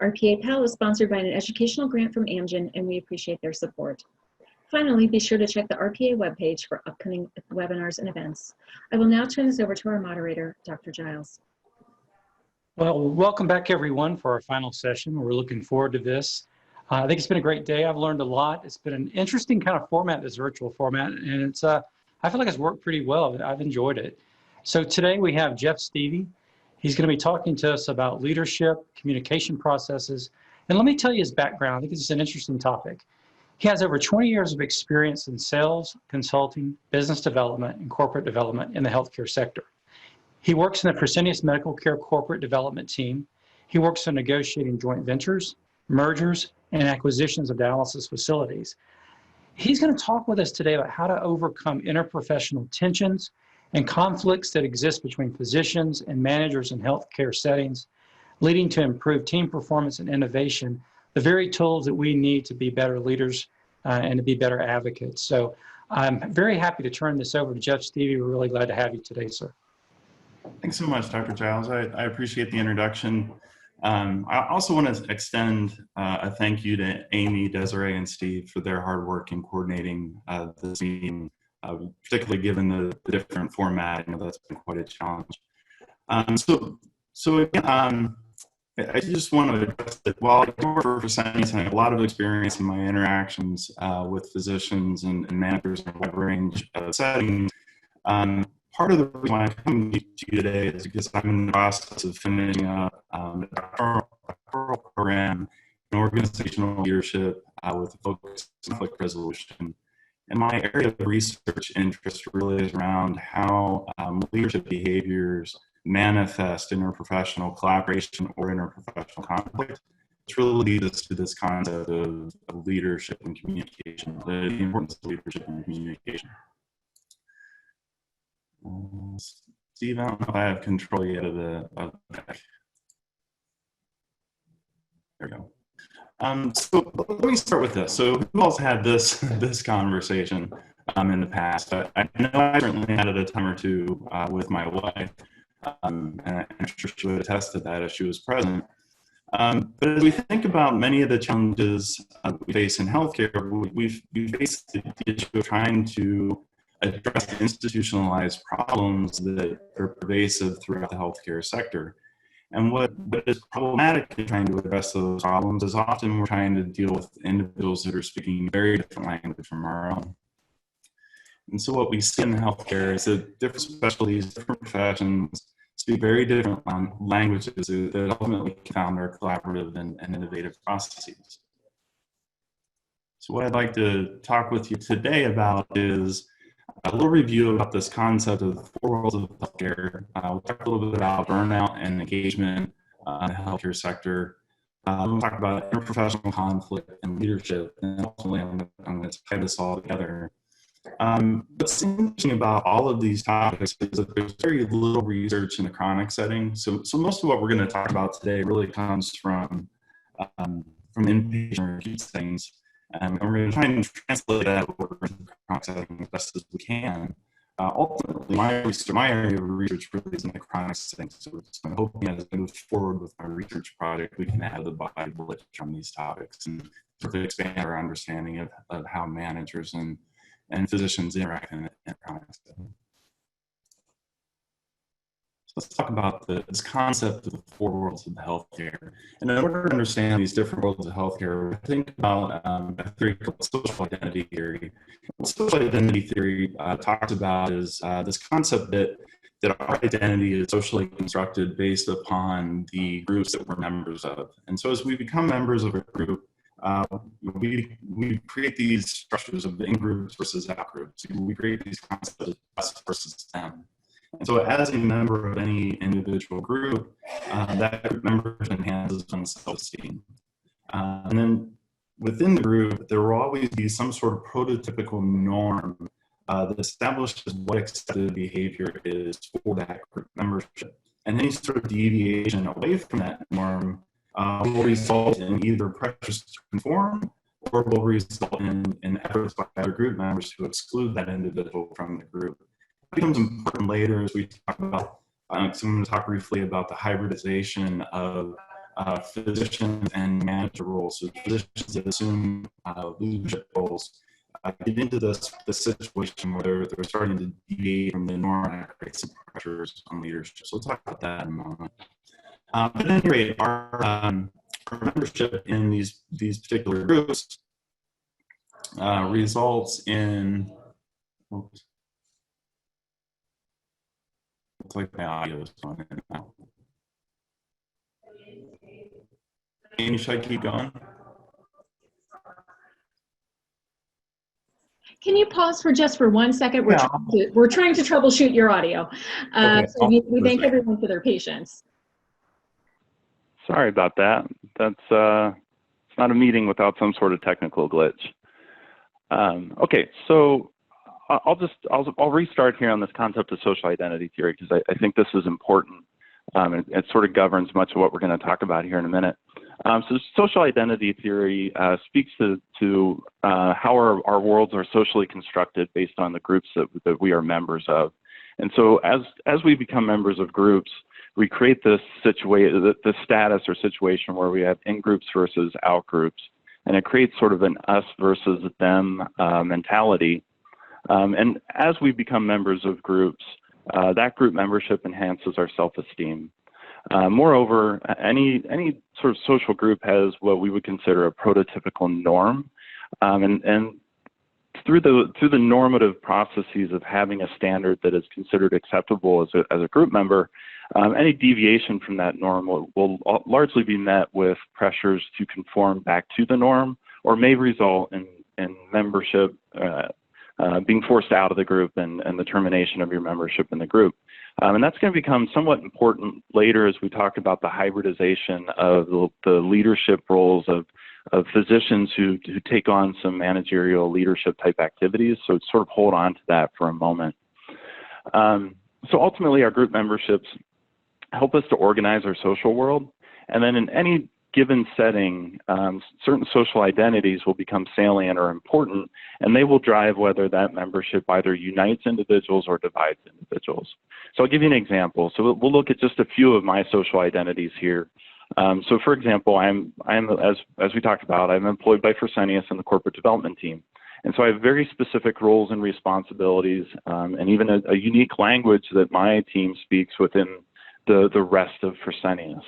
RPA PAL is sponsored by an educational grant from Amgen, and we appreciate their support. Finally, be sure to check the RPA webpage for upcoming webinars and events. I will now turn this over to our moderator, Dr. Giles. Well, welcome back everyone for our final session. We're looking forward to this. I think it's been a great day. I've learned a lot. It's been an interesting kind of format, this virtual format, and it's I feel like it's worked pretty well. I've enjoyed it. So today we have Jeff Stevie. He's going to be talking to us about leadership, communication processes, and let me tell you his background. I think this is an interesting topic. He has over 20 years of experience in sales, consulting, business development, and corporate development in the healthcare sector. He works in the Fresenius Medical Care corporate development team. He works on negotiating joint ventures, mergers, and acquisitions of dialysis facilities. He's going to talk with us today about how to overcome interprofessional tensions and conflicts that exist between physicians and managers in healthcare settings, leading to improved team performance and innovation, the very tools that we need to be better leaders and to be better advocates. So I'm very happy to turn this over to Jeff Stevie. We're really glad to have you today, sir. Thanks so much, Dr. Giles. I appreciate the introduction. I also want to extend a thank you to Amy, Desiree, and Steve for their hard work in coordinating this meeting, particularly given the different format. You know, that's been quite a challenge. So again, I just want to address that while I work for Fresenius, I have a lot of experience in my interactions with physicians and managers in a wide range of settings. Part of the reason why I'm coming to you today is because I'm in the process of finishing up a doctoral program in organizational leadership with a focus on conflict resolution. And my area of research interest really is around how leadership behaviors manifest interprofessional collaboration or interprofessional conflict, which really leads us to this concept of leadership and communication, the importance of leadership and communication. Steve, I don't know if I have control yet of the deck. There we go. So let me start with this. So who else had this conversation in the past? I know I certainly had it a time or two with my wife, and I'm sure she would attest to that if she was present. But as we think about many of the challenges we face in healthcare, we've faced the issue of trying to address institutionalized problems that are pervasive throughout the healthcare sector. And what is problematic in trying to address those problems is often we're trying to deal with individuals that are speaking very different language from our own. And so what we see in healthcare is that different specialties, different professions speak very different languages that ultimately confound our collaborative and innovative processes. So what I'd like to talk with you today about is a little review about this concept of the four worlds of healthcare. We'll talk a little bit about burnout and engagement in the healthcare sector. We'll talk about interprofessional conflict and leadership, and ultimately I'm going to tie this all together. What's interesting about all of these topics is that there's very little research in the chronic setting. So most of what we're going to talk about today really comes from inpatient or acute settings. And we're going to try and translate that over into the chronic setting as best as we can. Ultimately, my area of research really is in the chronic setting. So I'm hoping as I move forward with my research project, we can add the body of literature on these topics and sort of expand our understanding of how managers and physicians interact in a chronic setting. Let's talk about this concept of the four worlds of healthcare. And in order to understand these different worlds of healthcare, we think about a theory called social identity theory. What social identity theory talks about is this concept that our identity is socially constructed based upon the groups that we're members of. And so as we become members of a group, we create these structures of in-groups versus out-groups. We create these concepts of us versus them. And so as a member of any individual group, that group member enhances one's self-esteem. And then within the group, there will always be some sort of prototypical norm that establishes what accepted behavior is for that group membership. And any sort of deviation away from that norm will result in either pressures to conform or will result in efforts by other group members to exclude that individual from the group. Becomes important later as we talk about, so I'm going to talk briefly about the hybridization of physicians and manager roles, so physicians that assume leadership roles, get into this situation where they're starting to deviate from the norm and create some pressures on leadership. So we'll talk about that in a moment. But at any rate, our membership in these particular groups results in, oops, looks like my audio is going in now. Amy, should I keep going? Can you pause for just for 1 second? We're trying to troubleshoot your audio. Okay, so we thank everyone for their patience. Sorry about that. That's it's not a meeting without some sort of technical glitch. Okay, so I'll restart here on this concept of social identity theory, because I think this is important. It sort of governs much of what we're going to talk about here in a minute. So social identity theory speaks to how our worlds are socially constructed based on the groups that we are members of. And so as we become members of groups, we create this this status or situation where we have in-groups versus out-groups. And it creates sort of an us versus them mentality. And as we become members of groups, that group membership enhances our self-esteem. Moreover, any sort of social group has what we would consider a prototypical norm, and through the normative processes of having a standard that is considered acceptable as a group member, any deviation from that norm will largely be met with pressures to conform back to the norm, or may result in membership being forced out of the group and the termination of your membership in the group. And that's going to become somewhat important later as we talk about the hybridization of the leadership roles of physicians who take on some managerial leadership type activities. So sort of hold on to that for a moment. So ultimately, our group memberships help us to organize our social world. And then in any given setting, certain social identities will become salient or important, and they will drive whether that membership either unites individuals or divides individuals. So I'll give you an example. So we'll look at just a few of my social identities here. So for example, I'm as we talked about, I'm employed by Fresenius in the corporate development team. And so I have very specific roles and responsibilities, and even a unique language that my team speaks within the rest of Fresenius.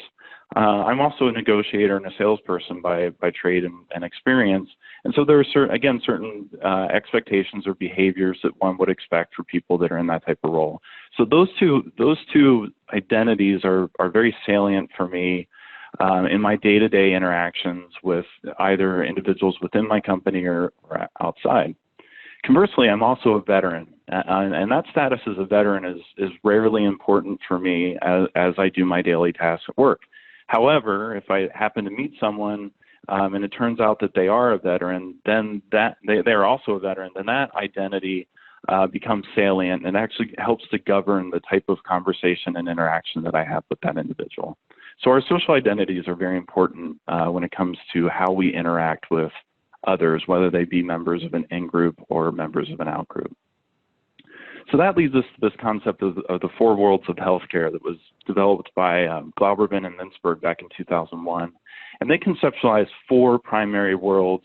I'm also a negotiator and a salesperson by trade and experience. And so there are certain expectations or behaviors that one would expect for people that are in that type of role. So those two identities are very salient for me in my day-to-day interactions with either individuals within my company or outside. Conversely, I'm also a veteran, and that status as a veteran is rarely important for me as I do my daily tasks at work. However, if I happen to meet someone and it turns out that they are a veteran, then they're also a veteran, then that identity becomes salient and actually helps to govern the type of conversation and interaction that I have with that individual. So our social identities are very important when it comes to how we interact with others, whether they be members of an in-group or members of an out-group. So that leads us to this concept of the four worlds of healthcare that was developed by Glauberman and Mintzberg back in 2001. And they conceptualized four primary worlds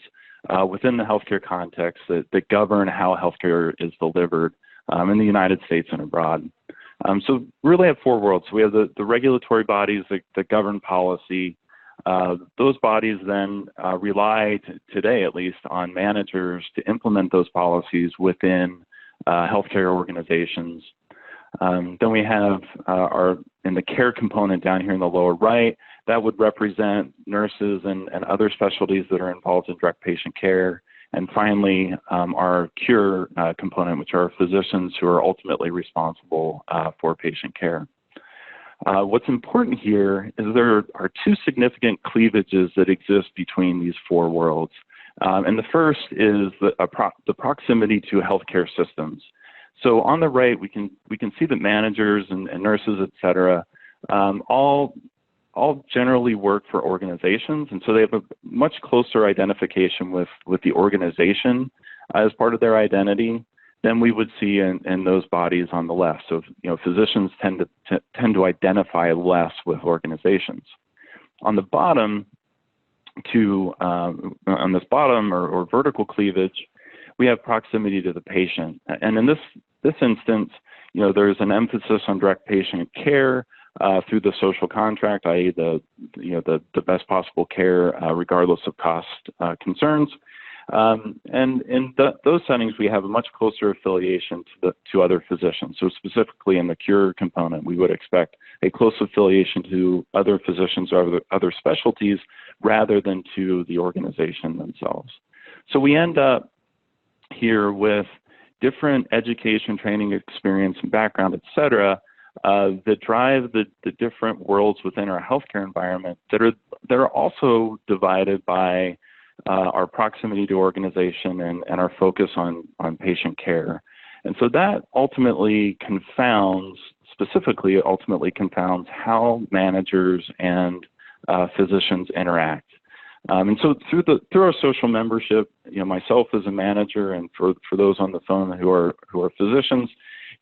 within the healthcare context that govern how healthcare is delivered in the United States and abroad. So we really have four worlds. So we have the regulatory bodies that govern policy. Those bodies then rely, today at least, on managers to implement those policies within healthcare organizations. Then we have in the care component down here in the lower right, that would represent nurses and other specialties that are involved in direct patient care. And finally, our cure component, which are physicians who are ultimately responsible for patient care. What's important here is there are two significant cleavages that exist between these four worlds. And the first is the proximity to healthcare systems. So on the right, we can see that managers and nurses, et cetera, all generally work for organizations. And so they have a much closer identification with the organization as part of their identity than we would see in those bodies on the left. So, physicians tend to identify less with organizations. On the bottom, on this bottom or vertical cleavage, we have proximity to the patient. And in this instance, there's an emphasis on direct patient care through the social contract, i.e. the best possible care regardless of cost concerns. And in those settings, we have a much closer affiliation to other physicians. So specifically in the cure component, we would expect a close affiliation to other physicians or other specialties rather than to the organization themselves. So we end up here with different education, training, experience, and background, et cetera, that drive the different worlds within our healthcare environment that are also divided by our proximity to organization and our focus on patient care. And so that ultimately confounds how managers and physicians interact. And so through our social membership, myself as a manager, and for those on the phone who are physicians,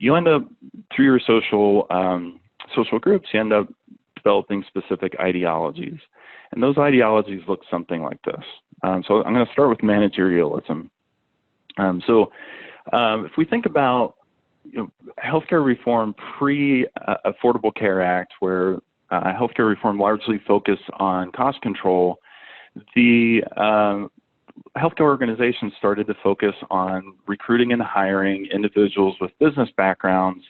you end up through your social groups, you end up developing specific ideologies. And those ideologies look something like this. So I'm going to start with managerialism. If we think about healthcare reform pre-Affordable Care Act, where healthcare reform largely focused on cost control, the healthcare organizations started to focus on recruiting and hiring individuals with business backgrounds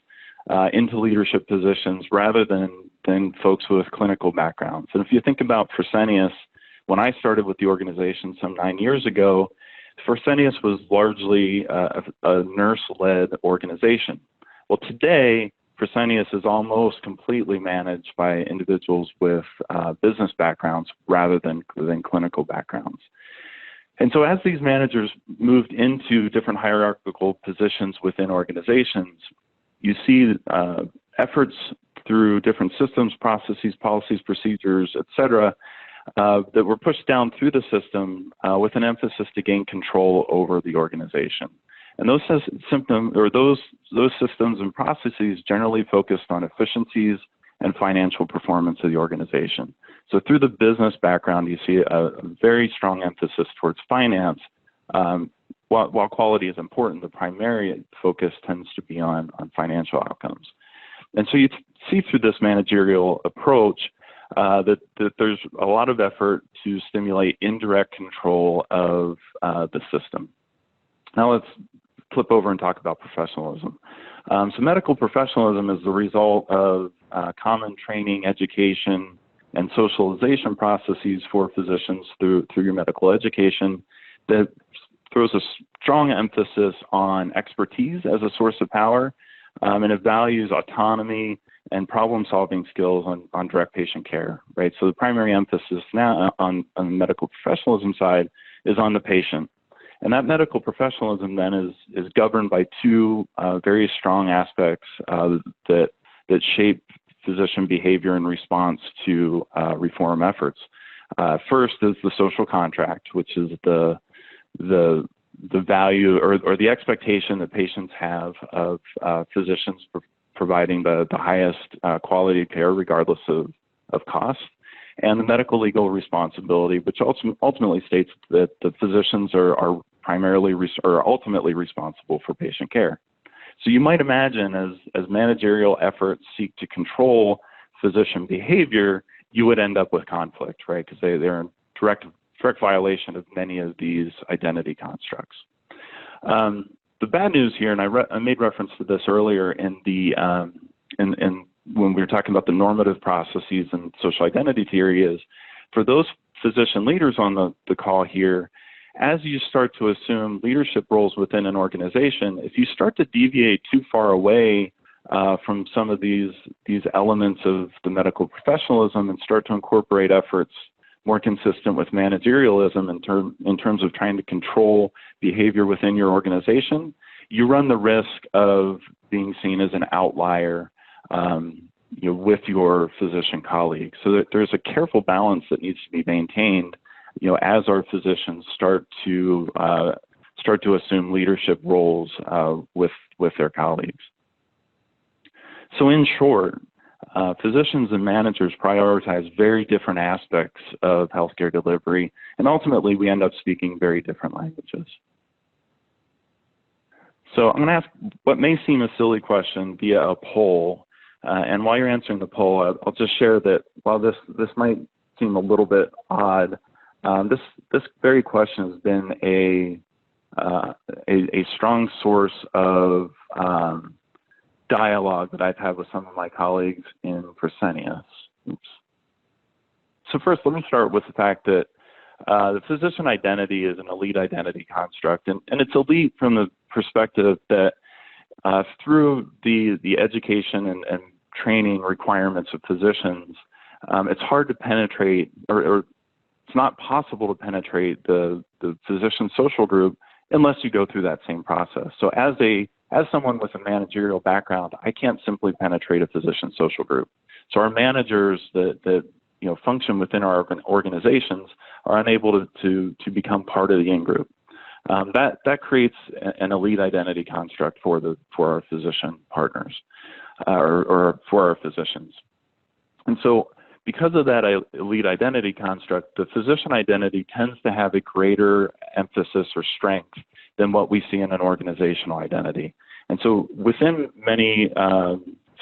into leadership positions rather than folks with clinical backgrounds. And if you think about Fresenius, when I started with the organization some 9 years ago, Fresenius was largely a nurse-led organization. Well, today, Fresenius is almost completely managed by individuals with business backgrounds rather than clinical backgrounds. And so as these managers moved into different hierarchical positions within organizations, you see efforts through different systems, processes, policies, procedures, et cetera, that were pushed down through the system with an emphasis to gain control over the organization. And those systems and processes generally focused on efficiencies and financial performance of the organization. So through the business background, you see a very strong emphasis towards finance. While quality is important, the primary focus tends to be on financial outcomes. And so you see through this managerial approach that there's a lot of effort to stimulate indirect control of the system. Now let's flip over and talk about professionalism. So medical professionalism is the result of common training, education, and socialization processes for physicians through your medical education that throws a strong emphasis on expertise as a source of power, and it values autonomy and problem-solving skills on direct patient care, right? So the primary emphasis now on the medical professionalism side is on the patient. And that medical professionalism then is governed by two very strong aspects that shape physician behavior in response to reform efforts. First is the social contract, which is the value or the expectation that patients have of physicians providing the highest quality of care regardless of cost, and the medical legal responsibility, which ultimately states that the physicians are primarily or ultimately responsible for patient care. So you might imagine as managerial efforts seek to control physician behavior, you would end up with conflict, right? Because they're in direct violation of many of these identity constructs. The bad news here, and I made reference to this earlier in when we were talking about the normative processes and social identity theory, is for those physician leaders on the call here, as you start to assume leadership roles within an organization, if you start to deviate too far away from some of these elements of the medical professionalism and start to incorporate efforts more consistent with managerialism in terms of trying to control behavior within your organization, you run the risk of being seen as an outlier with your physician colleagues. So there's a careful balance that needs to be maintained as our physicians start to assume leadership roles with their colleagues. So in short, physicians and managers prioritize very different aspects of healthcare delivery, and ultimately we end up speaking very different languages. So I'm going to ask what may seem a silly question via a poll, and while you're answering the poll, I'll just share that while this might seem a little bit odd, this very question has been a strong source of dialogue that I've had with some of my colleagues in Fresenius. Oops. So first, let me start with the fact that the physician identity is an elite identity construct, and it's elite from the perspective that through the education and training requirements of physicians, it's hard to penetrate, or it's not possible to penetrate the physician social group unless you go through that same process. So as someone with a managerial background, I can't simply penetrate a physician social group. So our managers that function within our organizations are unable to become part of the in-group. That creates an elite identity construct for our physician partners, or for our physicians. And so because of that elite identity construct, the physician identity tends to have a greater emphasis or strength than what we see in an organizational identity. And so within many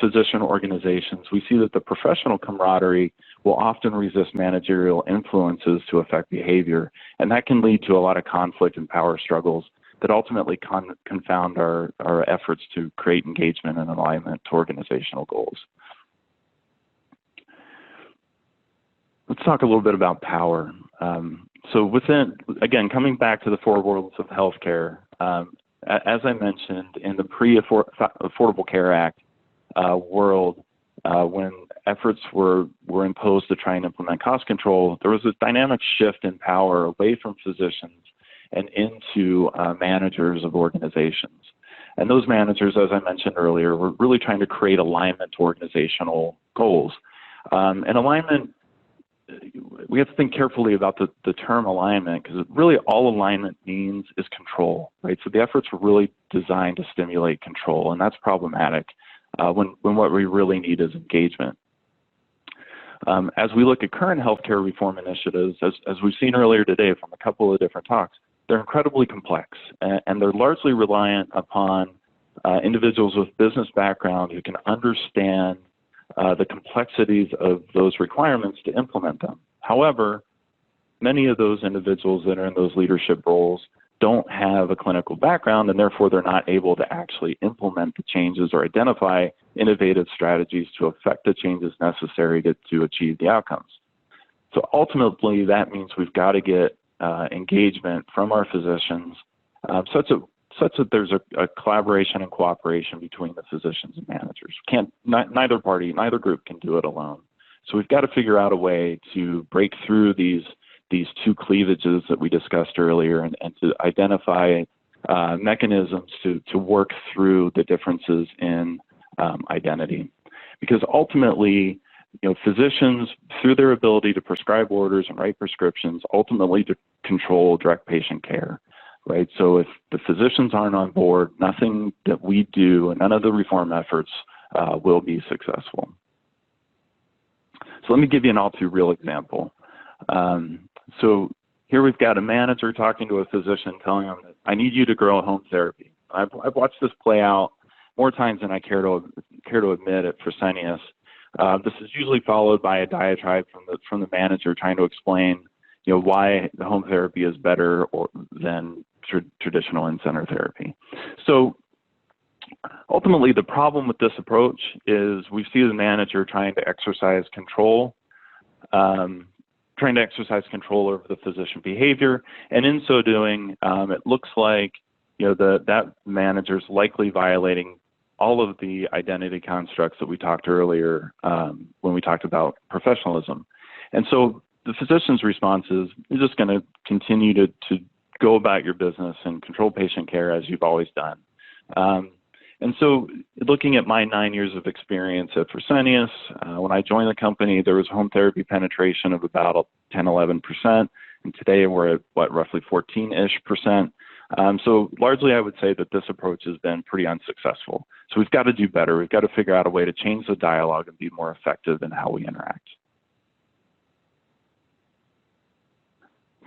physician organizations, we see that the professional camaraderie will often resist managerial influences to affect behavior. And that can lead to a lot of conflict and power struggles that ultimately confound our efforts to create engagement and alignment to organizational goals. Let's talk a little bit about power. So again, coming back to the four worlds of healthcare, as I mentioned, in the pre-Affordable Care Act world, when efforts were imposed to try and implement cost control, there was a dynamic shift in power away from physicians and into managers of organizations. And those managers, as I mentioned earlier, were really trying to create alignment to organizational goals. And alignment, we have to think carefully about the term alignment, because really all alignment means is control, right? So the efforts were really designed to stimulate control, and that's problematic when what we really need is engagement. As we look at current healthcare reform initiatives, as we've seen earlier today from a couple of different talks, they're incredibly complex, and they're largely reliant upon individuals with business background who can understand the complexities of those requirements to implement them. However, many of those individuals that are in those leadership roles don't have a clinical background, and therefore they're not able to actually implement the changes or identify innovative strategies to affect the changes necessary to achieve the outcomes. So ultimately, that means we've got to get engagement from our physicians such that there's a collaboration and cooperation between the physicians and managers. Neither group can do it alone. So we've got to figure out a way to break through these two cleavages that we discussed earlier, and to identify mechanisms to work through the differences in identity. Because ultimately, physicians, through their ability to prescribe orders and write prescriptions, ultimately to control direct patient care. Right. So if the physicians aren't on board, nothing that we do and none of the reform efforts will be successful. So let me give you an all too real example. So here we've got a manager talking to a physician, telling them that I need you to grow a home therapy. I've watched this play out more times than I care to admit at Fresenius. This is usually followed by a diatribe from the manager trying to explain, why the home therapy is better than traditional in-center therapy. So ultimately, the problem with this approach is we see the manager trying to exercise control, over the physician behavior, and in so doing, it looks like that manager's likely violating all of the identity constructs that we talked earlier when we talked about professionalism. And so the physician's response is, you're just going to continue to go about your business and control patient care as you've always done. And so looking at my 9 years of experience at Fresenius, when I joined the company, there was home therapy penetration of about 10, 11%. And today we're at roughly 14-ish%. So largely, I would say that this approach has been pretty unsuccessful. So we've got to do better. We've got to figure out a way to change the dialogue and be more effective in how we interact.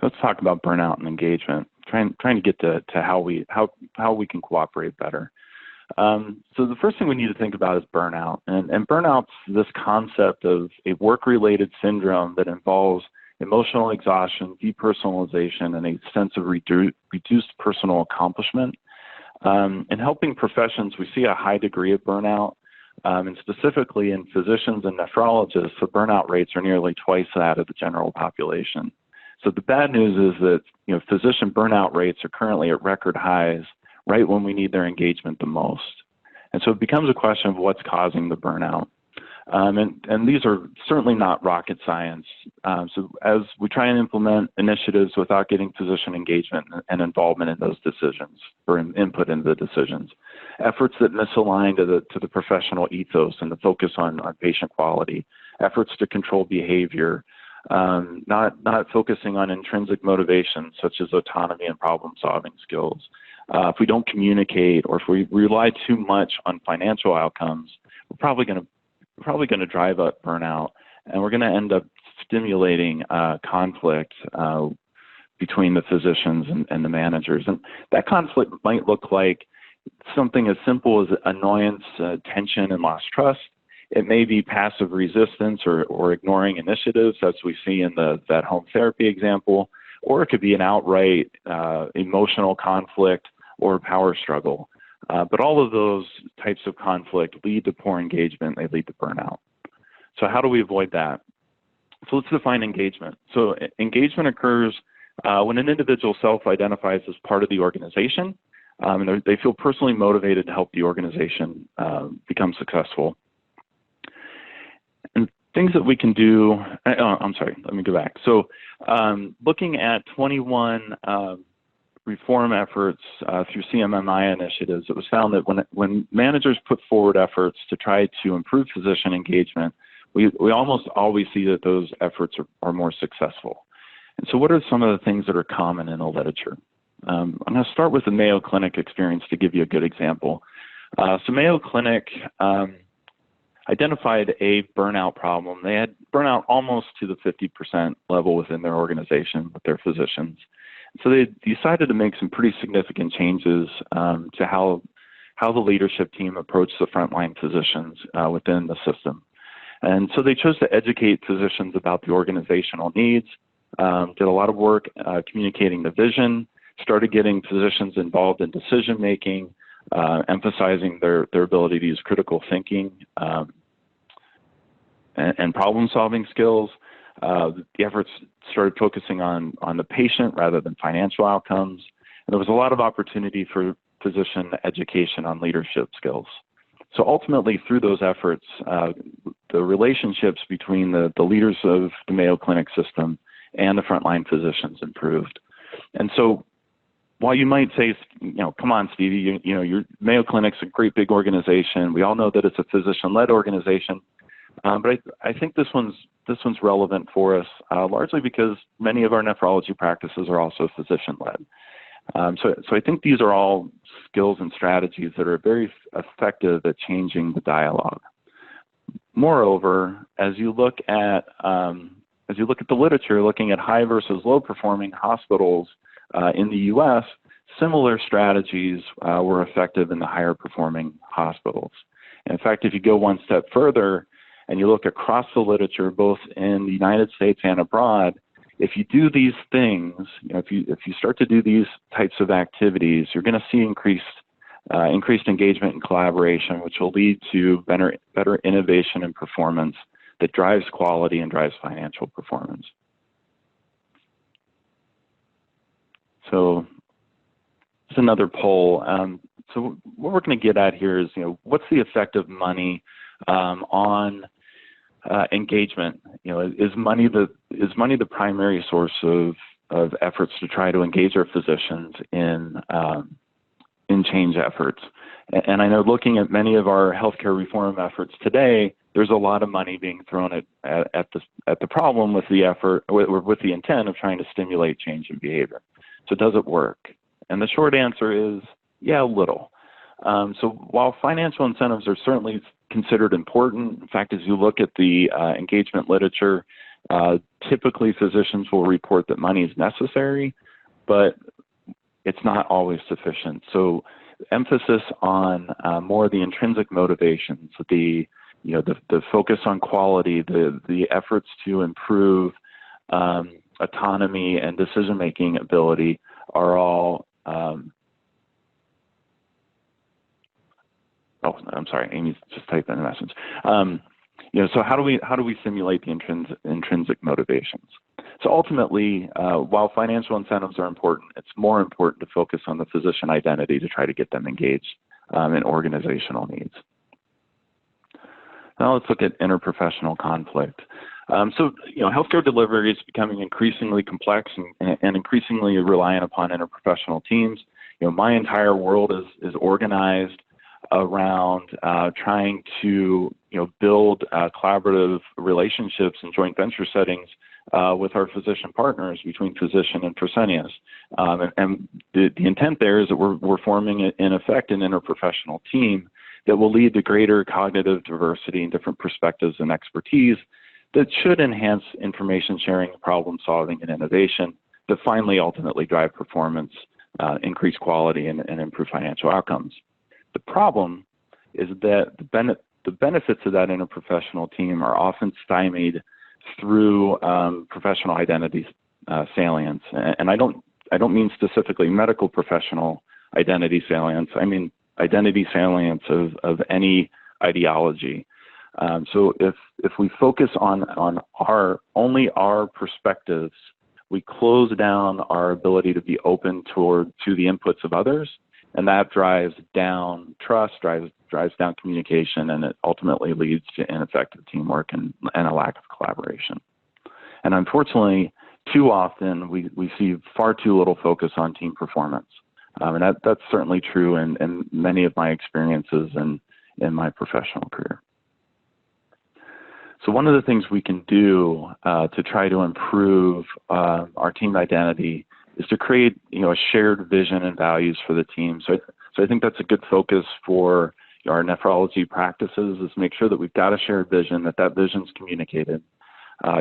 Let's talk about burnout and engagement. Trying to get to how we can cooperate better. So the first thing we need to think about is burnout, and burnout's this concept of a work-related syndrome that involves emotional exhaustion, depersonalization, and a sense of reduced personal accomplishment. In helping professions, we see a high degree of burnout, and specifically in physicians and nephrologists, the burnout rates are nearly twice that of the general population. So the bad news is that physician burnout rates are currently at record highs right when we need their engagement the most. And so it becomes a question of what's causing the burnout. And these are certainly not rocket science. So as we try and implement initiatives without getting physician engagement and involvement in those decisions or input into the decisions, efforts that misalign to the professional ethos and the focus on patient quality, efforts to control behavior, not focusing on intrinsic motivations such as autonomy and problem-solving skills. If we don't communicate or if we rely too much on financial outcomes, we're probably going to drive up burnout, and we're going to end up stimulating conflict between the physicians and the managers. And that conflict might look like something as simple as annoyance, tension, and lost trust. It may be passive resistance or ignoring initiatives, as we see in that home therapy example, or it could be an outright emotional conflict or power struggle. But all of those types of conflict lead to poor engagement. They lead to burnout. So how do we avoid that? So let's define engagement. So engagement occurs when an individual self-identifies as part of the organization, and they feel personally motivated to help the organization become successful. And things that we can do, I'm sorry, let me go back. So looking at 21 reform efforts through CMMI initiatives, it was found that when managers put forward efforts to try to improve physician engagement, we almost always see that those efforts are more successful. And so what are some of the things that are common in the literature? I'm going to start with the Mayo Clinic experience to give you a good example. So Mayo Clinic identified a burnout problem. They had burnout almost to the 50% level within their organization with their physicians. So they decided to make some pretty significant changes to how the leadership team approached the frontline physicians within the system. And so they chose to educate physicians about the organizational needs, did a lot of work communicating the vision, started getting physicians involved in decision-making, emphasizing their ability to use critical thinking and problem-solving skills. The efforts started focusing on the patient rather than financial outcomes. And there was a lot of opportunity for physician education on leadership skills. So ultimately, through those efforts, the relationships between the leaders of the Mayo Clinic system and the frontline physicians improved. And so while you might say, come on, Stevie, your Mayo Clinic's a great big organization. We all know that it's a physician-led organization. But I think this one's relevant for us, largely because many of our nephrology practices are also physician-led. So I think these are all skills and strategies that are very effective at changing the dialogue. Moreover, as you look at the literature, looking at high versus low performing hospitals in the U.S., similar strategies were effective in the higher performing hospitals. And in fact, if you go one step further and you look across the literature, both in the United States and abroad, if you do these things, if you start to do these types of activities, you're going to see increased engagement and collaboration, which will lead to better innovation and performance that drives quality and drives financial performance. So it's another poll. So what we're going to get at here is, what's the effect of money on engagement? Is money the primary source of efforts to try to engage our physicians in change efforts? And I know, looking at many of our healthcare reform efforts today, there's a lot of money being thrown at the problem with the intent of trying to stimulate change in behavior. So does it work? And the short answer is, yeah, a little. So while financial incentives are certainly considered important, in fact, as you look at the engagement literature, typically physicians will report that money is necessary, but it's not always sufficient. So emphasis on more of the intrinsic motivations, the focus on quality, the efforts to improve autonomy and decision-making ability are all. Oh, I'm sorry, Amy's just typed in a message. So how do we simulate the intrinsic motivations? So ultimately, while financial incentives are important, it's more important to focus on the physician identity to try to get them engaged in organizational needs. Now let's look at interprofessional conflict. Healthcare delivery is becoming increasingly complex and increasingly reliant upon interprofessional teams. My entire world is organized around trying to build collaborative relationships and joint venture settings with our physician partners between physician and Fresenius. And the intent there is that we're forming, in effect, an interprofessional team that will lead to greater cognitive diversity and different perspectives and expertise that should enhance information sharing, problem solving, and innovation that finally ultimately drive performance, increase quality, and improve financial outcomes. The problem is that the benefits of that interprofessional team are often stymied through professional identity salience. And I don't mean specifically medical professional identity salience. I mean identity salience of any ideology. So if we focus on only our perspectives, we close down our ability to be open to the inputs of others, and that drives down trust, drives down communication, and it ultimately leads to ineffective teamwork and a lack of collaboration. And unfortunately, too often we see far too little focus on team performance. And that's certainly true in many of my experiences in my professional career. So one of the things we can do to try to improve our team identity is to create, a shared vision and values for the team. So I think that's a good focus for our nephrology practices, is make sure that we've got a shared vision, that vision's communicated.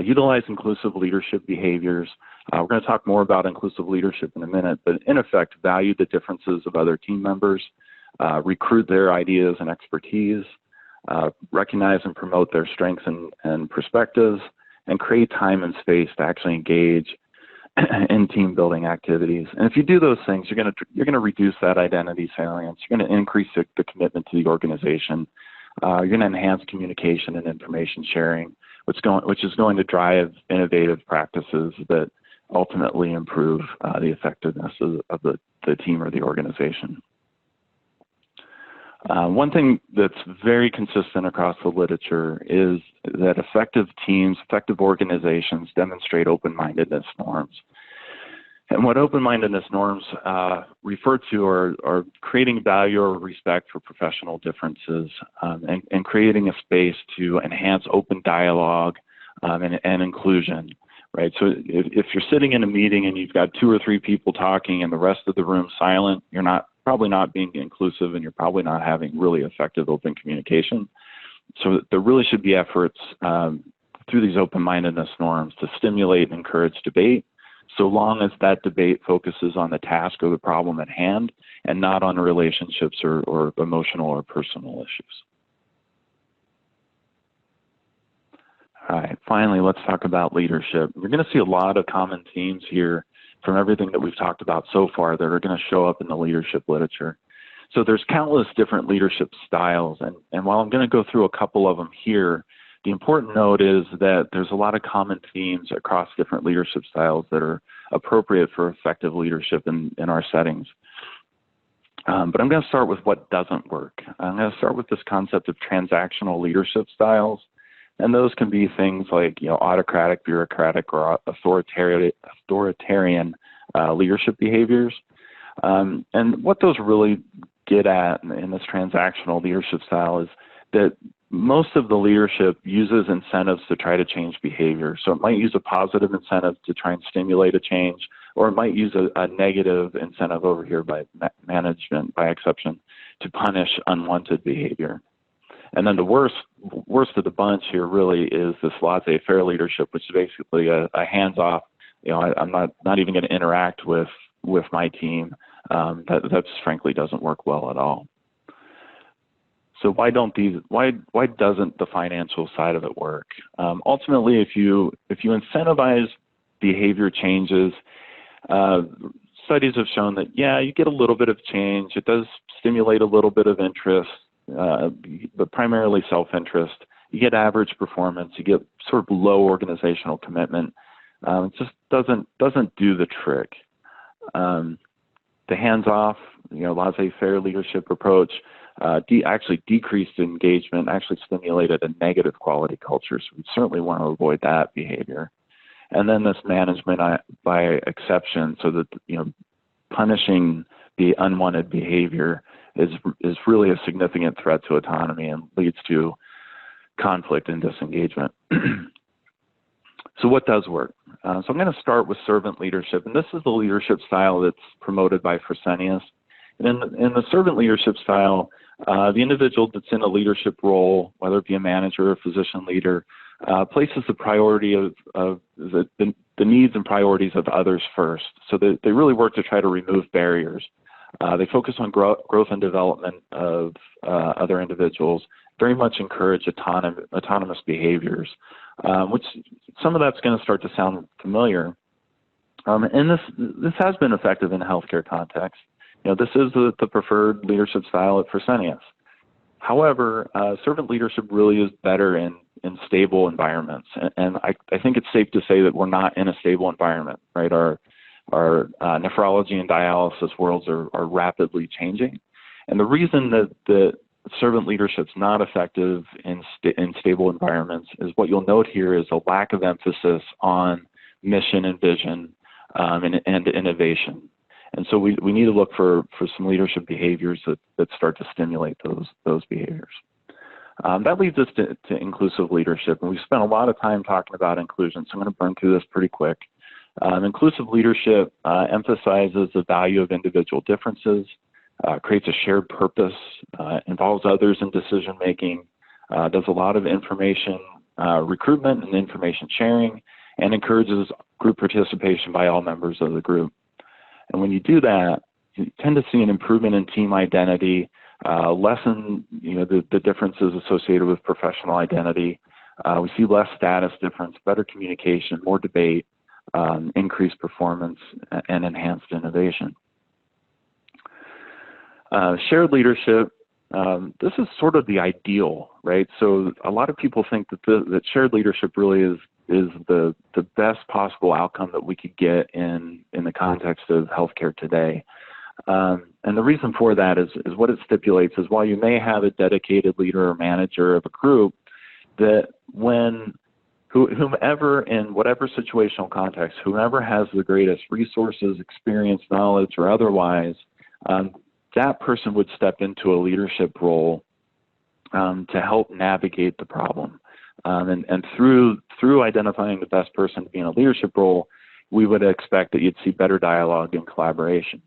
Utilize inclusive leadership behaviors. We're going to talk more about inclusive leadership in a minute, but in effect, value the differences of other team members, recruit their ideas and expertise, recognize and promote their strengths and perspectives, and create time and space to actually engage in team building activities. And if you do those things, you're going to reduce that identity salience. You're going to increase the commitment to the organization. You're going to enhance communication and information sharing, which is going to drive innovative practices that ultimately improve the effectiveness of the team or the organization. One thing that's very consistent across the literature is that effective teams, effective organizations demonstrate open-mindedness norms. And what open-mindedness norms refer to are creating value or respect for professional differences and creating a space to enhance open dialogue and inclusion, right? So if you're sitting in a meeting and you've got 2 or 3 people talking and the rest of the room silent, you're probably not being inclusive, and you're probably not having really effective open communication. So there really should be efforts through these open-mindedness norms to stimulate and encourage debate, so long as that debate focuses on the task or the problem at hand and not on relationships or emotional or personal issues. All right, finally, let's talk about leadership. You're going to see a lot of common themes here from everything that we've talked about so far that are going to show up in the leadership literature. So there's countless different leadership styles, and while I'm going to go through a couple of them here, the important note is that there's a lot of common themes across different leadership styles that are appropriate for effective leadership in our settings. But I'm going to start with what doesn't work. I'm going to start with this concept of transactional leadership styles. And those can be things like, autocratic, bureaucratic, or authoritarian leadership behaviors. And what those really get at in this transactional leadership style is that most of the leadership uses incentives to try to change behavior. So it might use a positive incentive to try and stimulate a change, or it might use a negative incentive over here by management, by exception, to punish unwanted behavior. And then the worst of the bunch here really is this laissez-faire leadership, which is basically a hands-off. I'm not even going to interact with my team. That frankly doesn't work well at all. So why doesn't the financial side of it work? Ultimately, if you incentivize behavior changes, studies have shown that, yeah, you get a little bit of change. It does stimulate a little bit of interest, but primarily self-interest. You get average performance. You get sort of low organizational commitment. It just doesn't do the trick. The hands-off, laissez-faire leadership approach actually decreased engagement, actually stimulated a negative quality culture. So we certainly want to avoid that behavior. And then this management by exception, so that punishing the unwanted behavior is really a significant threat to autonomy and leads to conflict and disengagement. So what does work? So I'm going to start with servant leadership, and this is the leadership style that's promoted by Fresenius. And in the servant leadership style, the individual that's in a leadership role, whether it be a manager or a physician leader, places the priority of the needs and priorities of others first. So they really work to try to remove barriers. They focus on growth and development of other individuals, very much encourage autonomous behaviors, which some of that's going to start to sound familiar. And this has been effective in a healthcare context. This is the preferred leadership style at Fresenius. However, servant leadership really is better in stable environments. And I think it's safe to say that we're not in a stable environment, right? Our nephrology and dialysis worlds are rapidly changing. And the reason that servant leadership's not effective in stable environments is what you'll note here is a lack of emphasis on mission and vision and innovation. And so we need to look for some leadership behaviors that start to stimulate those behaviors. That leads us to inclusive leadership. And we've spent a lot of time talking about inclusion, so I'm going to burn through this pretty quick. Inclusive leadership emphasizes the value of individual differences, creates a shared purpose, involves others in decision-making, does a lot of information recruitment and information sharing, and encourages group participation by all members of the group. And when you do that, you tend to see an improvement in team identity, lessen the differences associated with professional identity. We see less status difference, better communication, more debate, increased performance, and enhanced innovation. Shared leadership, this is sort of the ideal, right? So a lot of people think that shared leadership really is the best possible outcome that we could get in the context of healthcare today. And the reason for that is what it stipulates is while you may have a dedicated leader or manager of a group, that whomever in whatever situational context, whomever has the greatest resources, experience, knowledge, or otherwise, that person would step into a leadership role to help navigate the problem. And through identifying the best person to be in a leadership role, we would expect that you'd see better dialogue and collaboration.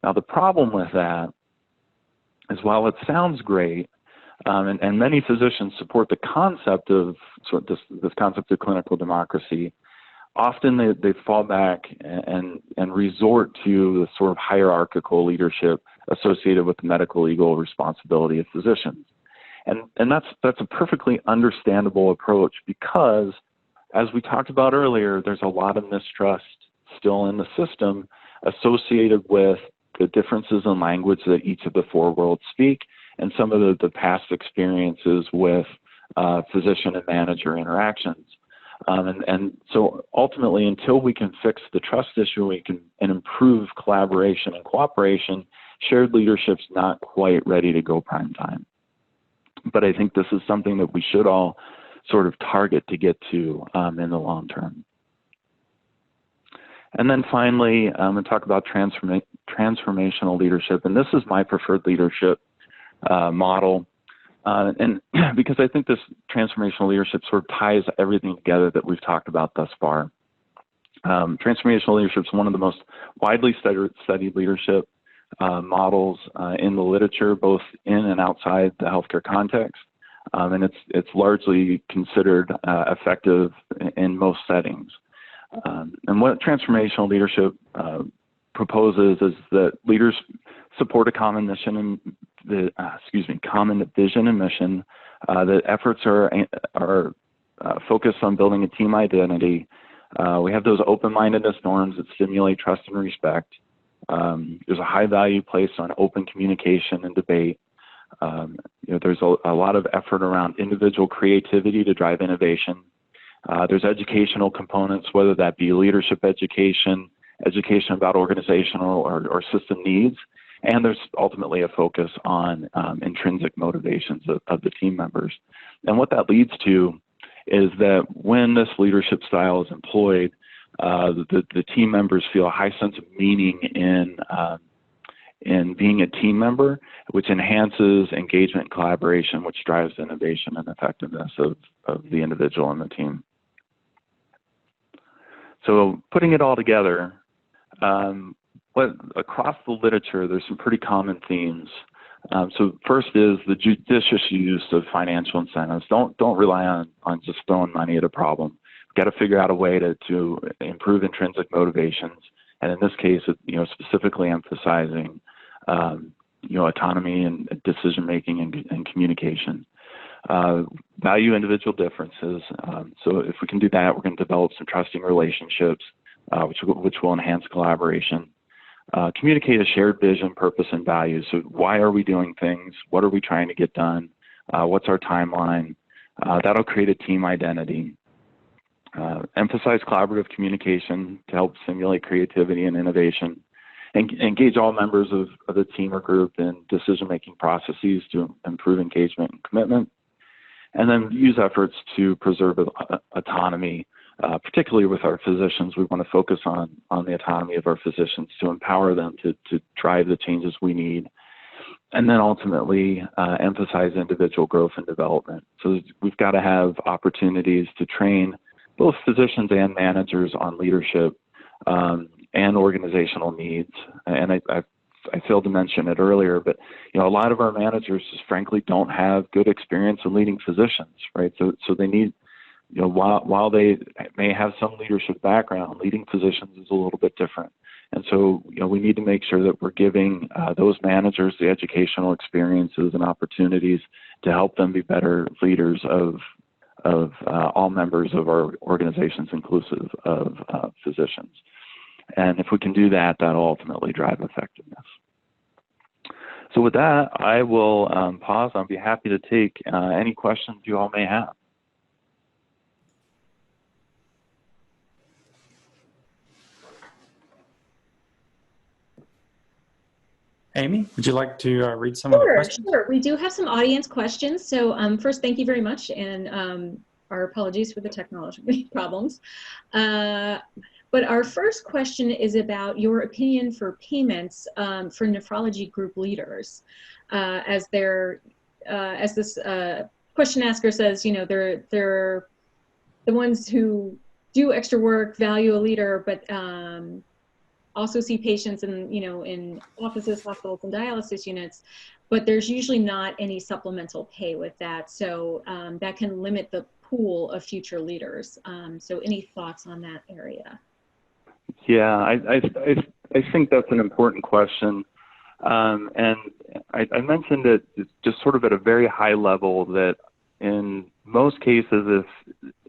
Now, the problem with that is while it sounds great, and many physicians support the concept of this concept of clinical democracy, often they fall back and resort to the sort of hierarchical leadership associated with the medical legal responsibility of physicians. And that's a perfectly understandable approach because, as we talked about earlier, there's a lot of mistrust still in the system associated with the differences in language that each of the four worlds speak and some of the past experiences with physician and manager interactions. And so ultimately, until we can fix the trust issue and improve collaboration and cooperation, shared leadership's not quite ready to go prime time. But I think this is something that we should all sort of target to get to in the long term. And then finally, I'm going to talk about transformational leadership. And this is my preferred leadership model. And because I think this transformational leadership sort of ties everything together that we've talked about thus far. Transformational leadership is one of the most widely studied leadership models in the literature, both in and outside the healthcare context. And it's largely considered effective in most settings. And what transformational leadership proposes is that leaders support a common mission and common vision and mission. That efforts are focused on building a team identity. We have those open-mindedness norms that stimulate trust and respect. There's a high value placed on open communication and debate. There's a lot of effort around individual creativity to drive innovation. There's educational components, whether that be leadership education, education about organizational or system needs, and there's ultimately a focus on intrinsic motivations of the team members. And what that leads to is that when this leadership style is employed, the team members feel a high sense of meaning in being a team member, which enhances engagement and collaboration, which drives innovation and effectiveness of the individual and the team. So putting it all together, across the literature, there's some pretty common themes. So first is the judicious use of financial incentives. Don't rely on just throwing money at a problem. We've got to figure out a way to improve intrinsic motivations, and in this case, specifically emphasizing autonomy and decision making and communication. Value individual differences. So if we can do that, we're going to develop some trusting relationships, which will enhance collaboration. Communicate a shared vision, purpose, and values. So why are we doing things? What are we trying to get done? What's our timeline? That'll create a team identity. Emphasize collaborative communication to help stimulate creativity and innovation. And engage all members of the team or group in decision-making processes to improve engagement and commitment. And then use efforts to preserve autonomy. Particularly with our physicians, we want to focus on the autonomy of our physicians to empower them to drive the changes we need. And then ultimately emphasize individual growth and development. So we've got to have opportunities to train both physicians and managers on leadership and organizational needs. And I failed to mention it earlier, but a lot of our managers just frankly don't have good experience in leading physicians, right? So they need, while they may have some leadership background, leading physicians is a little bit different. And so, we need to make sure that we're giving those managers the educational experiences and opportunities to help them be better leaders of all members of our organizations, inclusive of physicians. And if we can do that, that'll ultimately drive effectiveness. So with that, I will pause. I'll be happy to take any questions you all may have. Amy, would you like to read some of the questions? Sure. We do have some audience questions. So first, thank you very much, and our apologies for the technology problems. But our first question is about your opinion for payments for nephrology group leaders, as this question asker says, they're the ones who do extra work, value a leader, but also see patients in offices, hospitals, and dialysis units, but there's usually not any supplemental pay with that. So that can limit the pool of future leaders. So any thoughts on that area? Yeah, I think that's an important question. And I mentioned it just sort of at a very high level that in most cases,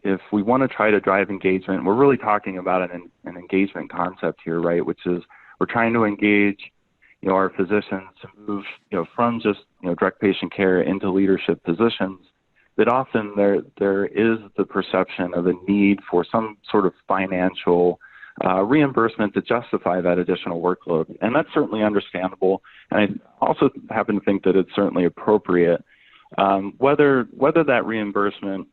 if we want to try to drive engagement, we're really talking about an engagement concept here, right? Which is we're trying to engage, our physicians to move, from just, direct patient care into leadership positions. That often there is the perception of a need for some sort of financial reimbursement to justify that additional workload. And that's certainly understandable. And I also happen to think that it's certainly appropriate. Whether that reimbursement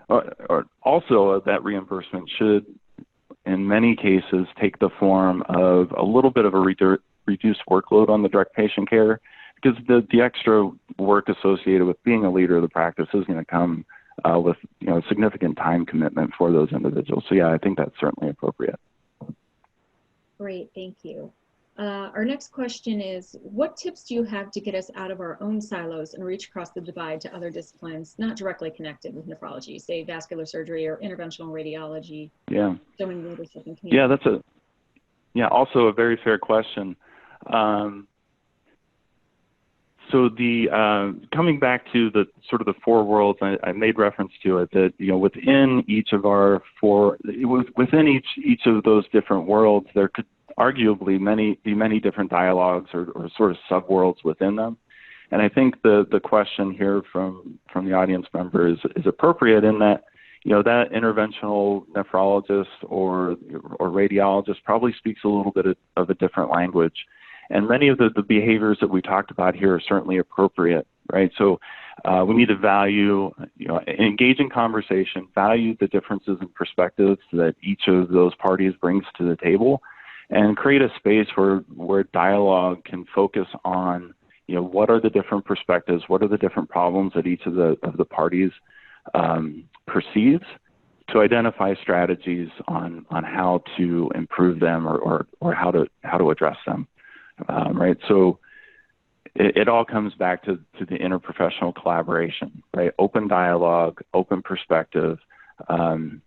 or also that reimbursement should, in many cases, take the form of a little bit of a reduced workload on the direct patient care, because the extra work associated with being a leader of the practice is going to come with significant time commitment for those individuals. So yeah, I think that's certainly appropriate. Great, thank you. Our next question is, what tips do you have to get us out of our own silos and reach across the divide to other disciplines not directly connected with nephrology, say vascular surgery or interventional radiology? Yeah. Showing leadership and community. Yeah, that's also a very fair question. So coming back to the sort of the four worlds, I made reference to it, that within each of our within each of those different worlds, there could arguably be many different dialogues or sort of subworlds within them. And I think the question here from the audience member is appropriate in that that interventional nephrologist or radiologist probably speaks a little bit of a different language. And many of the behaviors that we talked about here are certainly appropriate, right? So we need to value, engage in conversation, value the differences in perspectives that each of those parties brings to the table, and create a space where dialogue can focus on, what are the different perspectives, what are the different problems that each of the parties perceives, to identify strategies on how to improve them or how to address them. Right, so it all comes back to the interprofessional collaboration, right? Open dialogue, open perspective, and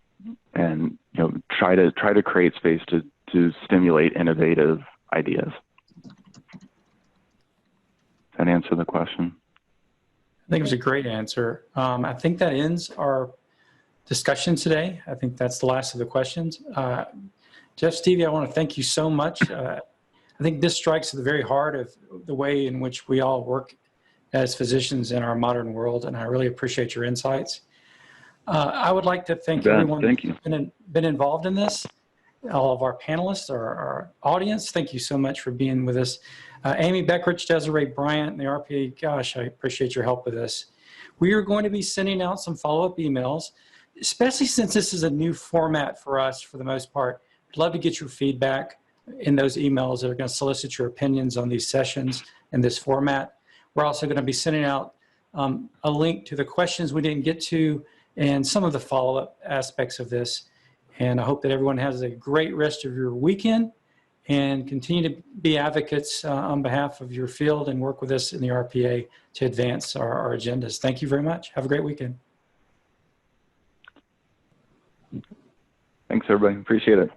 try to create space to stimulate innovative ideas. Does that answer the question? I think it was a great answer. I think that ends our discussion today. I think that's the last of the questions. Jeff, Stevie, I want to thank you so much. I think this strikes at the very heart of the way in which we all work as physicians in our modern world, and I really appreciate your insights. I would like to thank everyone who's been involved in this, all of our panelists, our audience. Thank you so much for being with us. Amy Beckrich, Desiree Bryant, and the RPA, gosh, I appreciate your help with this. We are going to be sending out some follow-up emails, especially since this is a new format for us for the most part. I'd love to get your feedback in those emails that are going to solicit your opinions on these sessions in this format. We're also going to be sending out a link to the questions we didn't get to and some of the follow-up aspects of this. And I hope that everyone has a great rest of your weekend and continue to be advocates on behalf of your field and work with us in the RPA to advance our agendas. Thank you very much. Have a great weekend. Thanks, everybody. Appreciate it.